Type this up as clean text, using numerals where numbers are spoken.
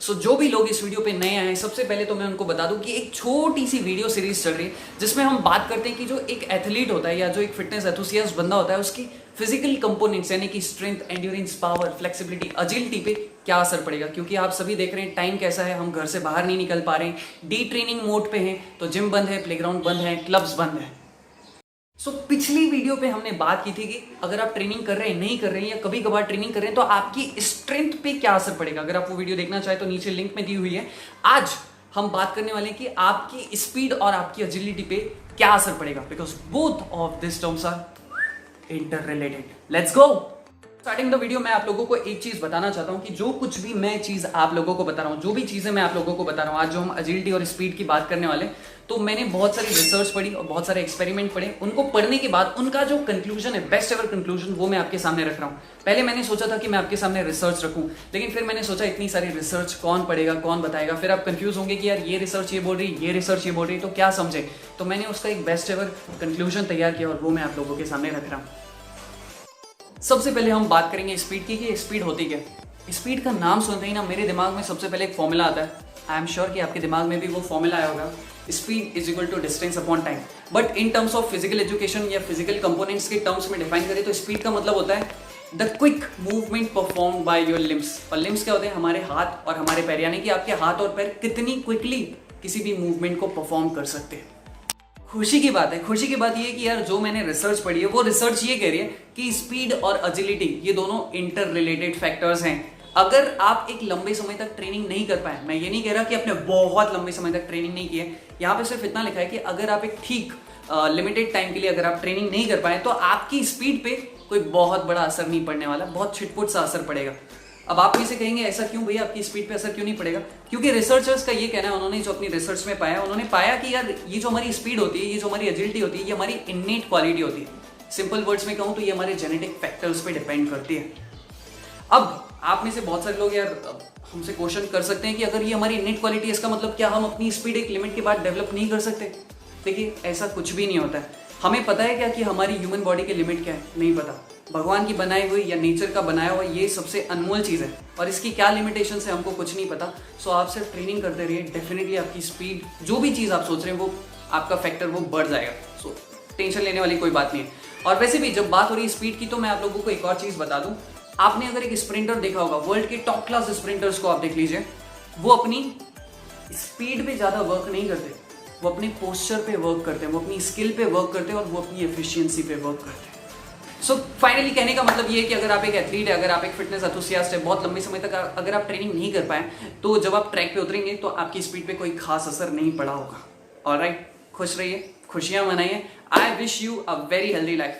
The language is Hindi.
सो जो भी लोग इस वीडियो पे नए आए हैं, सबसे पहले तो मैं उनको बता दूं कि एक छोटी सी वीडियो सीरीज चल रही है जिसमें हम बात करते हैं कि जो एक एथलीट होता है या जो एक फिटनेस एंथुसियास्ट बंदा होता है उसकी फिजिकल कंपोनेंट्स यानी कि strength, endurance, power, flexibility, agility पे क्या असर पड़ेगा। क्योंकि आप सभी देख रहे हैं टाइम कैसा है, हम घर से बाहर नहीं निकल पा रहे हैं, डी ट्रेनिंग मोड पे हैं, तो जिम बंद है, प्लेग्राउंड बंद है, क्लब्स बंद है। पिछली वीडियो पे हमने बात की थी कि अगर आप ट्रेनिंग कर रहे हैं, नहीं कर रहे हैं या कभी कभार ट्रेनिंग कर रहे हैं तो आपकी स्ट्रेंथ पे क्या असर पड़ेगा। अगर आप वो वीडियो देखना चाहें तो नीचे लिंक में दी हुई है। आज हम बात करने वाले हैं कि आपकी स्पीड और आपकी एजिलिटी पे क्या असर पड़ेगा, because both of this terms are inter related. Let's go. Starting the video मैं आप लोगों को एक चीज बताना चाहता हूं कि जो कुछ भी मैं चीज आप लोगों को बता रहा हूं, जो भी चीजें मैं आप लोगों को बता रहा हूं, आज जो हम एजिलिटी और स्पीड की बात करने वाले, तो मैंने बहुत सारी रिसर्च पढ़ी और बहुत सारे एक्सपेरिमेंट पढ़े। उनको पढ़ने के बाद उनका जो कंक्लूजन है, बेस्ट एवर कंक्लूजन, वो मैं आपके सामने रख रहा हूं। पहले मैंने सोचा था कि मैं आपके सामने रिसर्च रखूं, लेकिन फिर मैंने सोचा इतनी सारी रिसर्च कौन पढ़ेगा, कौन बताएगा, फिर आप कंफ्यूज होंगे कि यार ये रिसर्च ये बोल रही, ये रिसर्च ये बोल रही, तो क्या समझे। तो मैंने उसका एक बेस्ट एवर कंक्लूजन तैयार किया और वो मैं आप लोगों के सामने रख रहा हूं। सबसे पहले हम बात करेंगे स्पीड की कि स्पीड होती क्या। स्पीड का नाम सुनते ही ना मेरे दिमाग में सबसे पहले एक फॉर्मूला आता है। आई एम श्योर कि आपके दिमाग में भी वो फॉर्मूला आया होगा, speed is equal to distance upon time. But in terms of physical education या फिजिकल कंपोनेंट्स के टर्म्स में डिफाइन करें तो स्पीड का मतलब होता है the quick movement perform by your limbs. और लिम्स क्या होते हैं? हमारे हाथ और हमारे पैर, यानी कि आपके हाथ और पैर कितनी क्विकली किसी भी मूवमेंट को परफॉर्म कर सकते हैं। खुशी की बात है, खुशी की बात यह है कि यार जो मैंने रिसर्च पढ़ी है वो रिसर्च ये कह रही है कि स्पीड और एजिलिटी ये दोनों इंटर रिलेटेड फैक्टर्स हैं। अगर आप एक लंबे समय तक ट्रेनिंग नहीं कर पाए, मैं ये नहीं कह रहा कि आपने बहुत लंबे समय तक ट्रेनिंग नहीं की है, यहाँ पे सिर्फ इतना लिखा है कि अगर आप एक ठीक लिमिटेड टाइम के लिए अगर आप ट्रेनिंग नहीं कर पाए तो आपकी स्पीड पे कोई बहुत बड़ा असर नहीं पड़ने वाला, बहुत छिटपुट सा असर पड़ेगा। अब आप भी से कहेंगे ऐसा क्यों भैया, आपकी स्पीड पे असर क्यों नहीं पड़ेगा? क्योंकि रिसर्चर्स का ये कहना है, उन्होंने जो अपनी रिसर्च में पाया, उन्होंने पाया कि यार ये जो हमारी स्पीड होती है, ये जो हमारी एजिलिटी होती है, ये हमारी इननेट क्वालिटी होती है। सिंपल वर्ड्स में कहूं तो ये हमारे जेनेटिक फैक्टर्स पे डिपेंड करती है। अब आप में से बहुत सारे लोग यार हमसे क्वेश्चन कर सकते हैं कि अगर ये हमारी इननेट क्वालिटी है, इसका मतलब क्या हम अपनी स्पीड एक लिमिट के बाद डेवलप नहीं कर सकते? देखिए ऐसा कुछ भी नहीं होता है। हमें पता है क्या कि हमारी ह्यूमन बॉडी की लिमिट क्या है? नहीं पता। भगवान की बनाई हुई या नेचर का बनाया हुआ ये सबसे अनमोल चीज़ है और इसकी क्या लिमिटेशन है हमको कुछ नहीं पता। सो आप सिर्फ ट्रेनिंग करते रहिए, डेफिनेटली आपकी स्पीड, जो भी चीज़ आप सोच रहे हैं वो आपका फैक्टर वो बढ़ जाएगा। सो टेंशन लेने वाली कोई बात नहीं है। और वैसे भी जब बात हो रही है स्पीड की तो मैं आप लोगों को एक और चीज़ बता दूं। आपने अगर एक स्प्रिंटर देखा होगा, वर्ल्ड के टॉप क्लास स्प्रिंटर्स को आप देख लीजिए, वो अपनी स्पीड पे ज़्यादा वर्क नहीं करते, वो अपने पोस्चर पे वर्क करते हैं, वो अपनी स्किल पे वर्क करते हैं और वो अपनी एफिशिएंसी पे वर्क करते हैं। सो फाइनली कहने का मतलब ये है कि अगर आप एक एथलीट है, अगर आप एक फिटनेस एंथुसियास्ट है, बहुत लंबे समय तक अगर आप ट्रेनिंग नहीं कर पाए तो जब आप ट्रैक पे उतरेंगे तो आपकी स्पीड पे कोई खास असर नहीं पड़ा होगा। ऑलराइट, खुश रहिए, खुशियां मनाइए। I wish you a very healthy life.